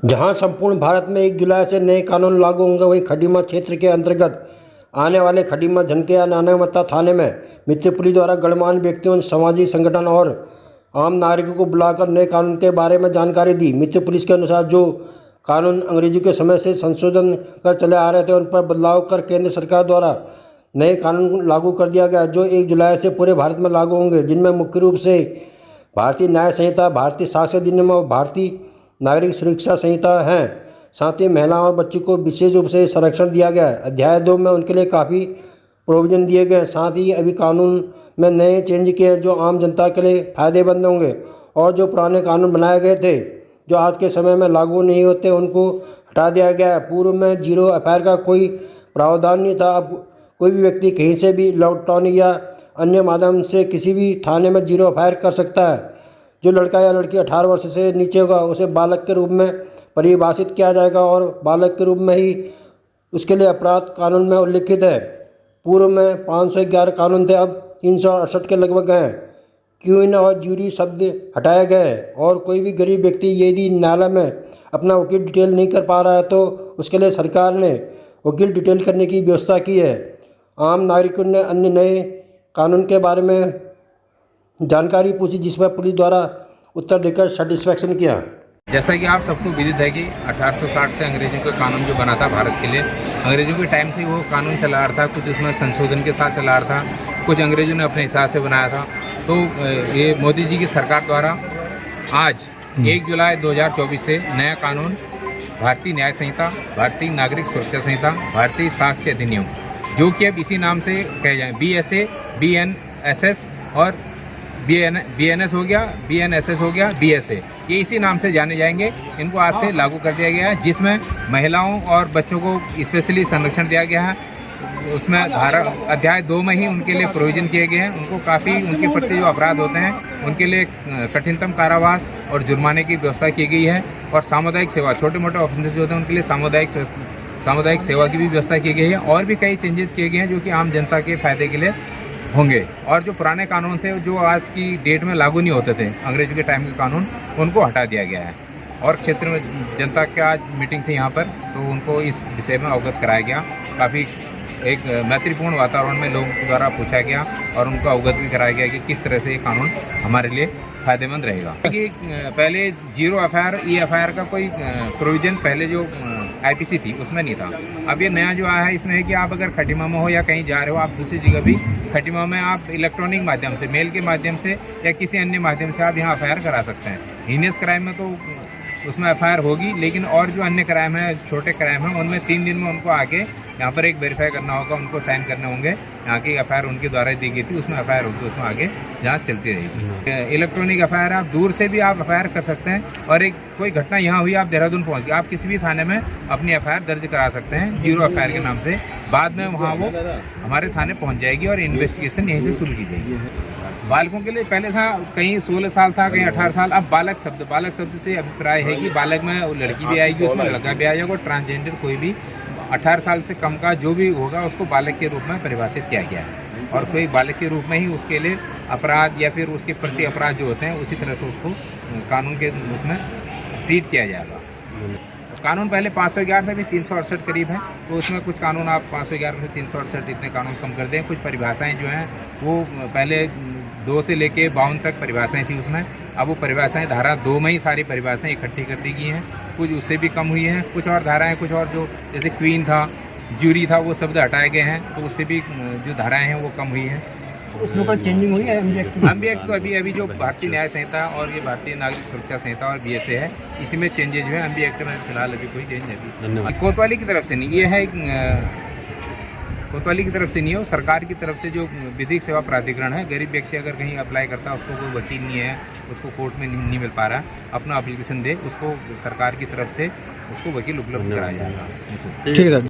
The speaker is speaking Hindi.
जहां संपूर्ण भारत में 1 जुलाई से नए कानून लागू होंगे, वहीं खडीमा क्षेत्र के अंतर्गत आने वाले खडीमा, झनके, नानामत्ता थाने में मित्र पुलिस द्वारा गणमान्य व्यक्तियों, सामाजिक संगठन और आम नागरिकों को बुलाकर नए कानून के बारे में जानकारी दी। मित्र पुलिस के अनुसार जो कानून अंग्रेजों के समय से संशोधन कर चले आ रहे थे, उन पर बदलाव कर केंद्र सरकार द्वारा नए कानून लागू कर दिया गया, जो 1 जुलाई से पूरे भारत में लागू होंगे, जिनमें मुख्य रूप से भारतीय न्याय संहिता, भारतीय साक्ष्य अधिनियम और भारतीय नागरिक सुरक्षा संहिता हैं। साथ ही महिलाओं और बच्चों को विशेष रूप से संरक्षण दिया गया है। अध्याय 2 में उनके लिए काफ़ी प्रोविजन दिए गए हैं। साथ ही अभी कानून में नए चेंज किए हैं जो आम जनता के लिए फ़ायदेमंद होंगे, और जो पुराने कानून बनाए गए थे जो आज के समय में लागू नहीं होते, उनको हटा दिया गया है। पूर्व में जीरो एफआईआर का कोई प्रावधान नहीं था। अब कोई भी व्यक्ति कहीं से भी इलेक्ट्रॉनिक या अन्य माध्यम से किसी भी थाने में जीरो एफआईआर कर सकता है। जो लड़का या लड़की 18 वर्ष से नीचे होगा, उसे बालक के रूप में परिभाषित किया जाएगा और बालक के रूप में ही उसके लिए अपराध कानून में उल्लिखित है। पूर्व में 511 कानून थे, अब 368 के लगभग हैं। क्वीन और ज्यूरी शब्द हटाए गए, और कोई भी गरीब व्यक्ति यदि न्यायालय में अपना वकील डिटेल नहीं कर पा रहा है तो उसके लिए सरकार ने वकील डिटेल करने की व्यवस्था की है। आम नागरिकों ने अन्य नए कानून के बारे में जानकारी पूछी, जिसमें पुलिस द्वारा उत्तर देकर सेटिस्फैक्शन किया। जैसा कि आप सबको विदित है कि 1860 से अंग्रेजों का कानून जो बना था भारत के लिए, अंग्रेजों के टाइम से वो कानून चला रहा था। कुछ उसमें संशोधन के साथ चला रहा था, कुछ अंग्रेजों ने अपने हिसाब से बनाया था। तो ये मोदी जी की सरकार द्वारा आज 1 जुलाई 2024 से नया कानून भारतीय न्याय संहिता, भारतीय नागरिक सुरक्षा संहिता, भारतीय साक्ष्य अधिनियम, जो कि अब इसी नाम से कहे जाए BSA, BNSS और BNS हो गया, BNSS हो गया, BSA, ये इसी नाम से जाने जाएंगे। इनको आज से लागू कर दिया गया है, जिसमें महिलाओं और बच्चों को स्पेशली संरक्षण दिया गया है। उसमें अध्याय 2 में ही उनके लिए प्रोविजन किए गए हैं। उनको काफ़ी उनके प्रति जो अपराध होते हैं उनके लिए कठिनतम कारावास और जुर्माने की व्यवस्था की गई है। और सामुदायिक सेवा, छोटे मोटे ऑफेंसेस जो होते हैं उनके लिए सामुदायिक सेवा की भी व्यवस्था की गई है। और भी कई चेंजेस किए गए हैं जो कि आम जनता के फायदे के लिए होंगे। और जो पुराने कानून थे जो आज की डेट में लागू नहीं होते थे, अंग्रेजों के टाइम के कानून, उनको हटा दिया गया है। और क्षेत्र में जनता की आज मीटिंग थी यहाँ पर, तो उनको इस विषय में अवगत कराया गया। काफ़ी एक मैत्रीपूर्ण वातावरण में लोगों द्वारा पूछा गया और उनको अवगत भी कराया गया कि किस तरह से ये कानून हमारे लिए फ़ायदेमंद रहेगा। कि पहले जीरो एफआईआर, EFIR का कोई प्रोविज़न पहले जो IPC थी उसमें नहीं था। अब ये नया जो आया है, इसमें है कि आप अगर खटीमा में हो या कहीं जा रहे हो, आप दूसरी जगह भी खटीमा में आप इलेक्ट्रॉनिक माध्यम से, मेल के माध्यम से या किसी अन्य माध्यम से आप यहाँ एफआईआर करा सकते हैं। हीनियस क्राइम में तो उसमें एफआईआर होगी, लेकिन और जो अन्य क्राइम है, छोटे क्राइम हैं, उनमें 3 दिन में उनको आके यहाँ पर एक वेरीफाई करना होगा, उनको साइन करने होंगे। यहाँ की एफआईआर उनके द्वारा दी गई थी, उसमें एफआईआर होगी, उसमें आगे जांच चलती रहेगी। इलेक्ट्रॉनिक एफआईआर आप दूर से भी आप एफआईआर कर सकते हैं। और एक कोई घटना यहाँ हुई, आप देहरादून पहुँच गए, आप किसी भी थाने में अपनी एफआईआर दर्ज करा सकते हैं जीरो एफआईआर के नाम से। बाद में वहाँ वो हमारे थाने पहुँच जाएगी और इन्वेस्टिगेशन यहीं से शुरू की जाएगी। बालकों के लिए पहले था कहीं 16 साल था, कहीं 18 साल। अब बालक शब्द से अभिप्राय है कि बालक में लड़की भी आएगी, उसमें लड़का भी आएगा। ट्रांसजेंडर कोई भी 18 साल से कम का जो भी होगा उसको बालक के रूप में परिभाषित किया गया है। और कोई बालक के रूप में ही उसके लिए अपराध या फिर उसके प्रति अपराध जो होते हैं उसी तरह से उसको कानून के उसमें ट्रीट किया जाएगा। कानून पहले 511 थे, अभी 368 करीब है। तो उसमें कुछ कानून आप 511 से 368 इतने कानून कम कर दें। कुछ परिभाषाएं जो हैं वो पहले 2 से लेके 52 तक परिभाषाएं थी उसमें। अब वो परिभाषाएं धारा 2 में ही सारी परिभाषाएं इकट्ठी कर दी गई हैं। कुछ उससे भी कम हुई हैं। कुछ और धाराएं, कुछ और जो जैसे क्वीन था, ज्यूरी था, वो शब्द हटाए गए हैं। तो उससे भी जो धाराएँ हैं वो कम हुई हैं। उसमें कोई चेंजिंग हुई है एमबी एक्ट तो अभी जो भारतीय न्याय संहिता और ये भारतीय नागरिक सुरक्षा संहिता और BSA है, इसी में चेंजेज हुए। एमबी एक्ट में फिलहाल अभी कोई चेंज नहीं। कोतवाली की तरफ से नहीं, ये है कोतवाली की तरफ से नहीं है, सरकार की तरफ से जो विधिक सेवा प्राधिकरण है। गरीब व्यक्ति अगर कहीं अप्लाई करता है, उसको कोई वकील नहीं है, उसको कोर्ट में नहीं मिल पा रहा है, अपना एप्लीकेशन दे, उसको सरकार की तरफ से उसको वकील उपलब्ध कराया जाएगा। ठीक है।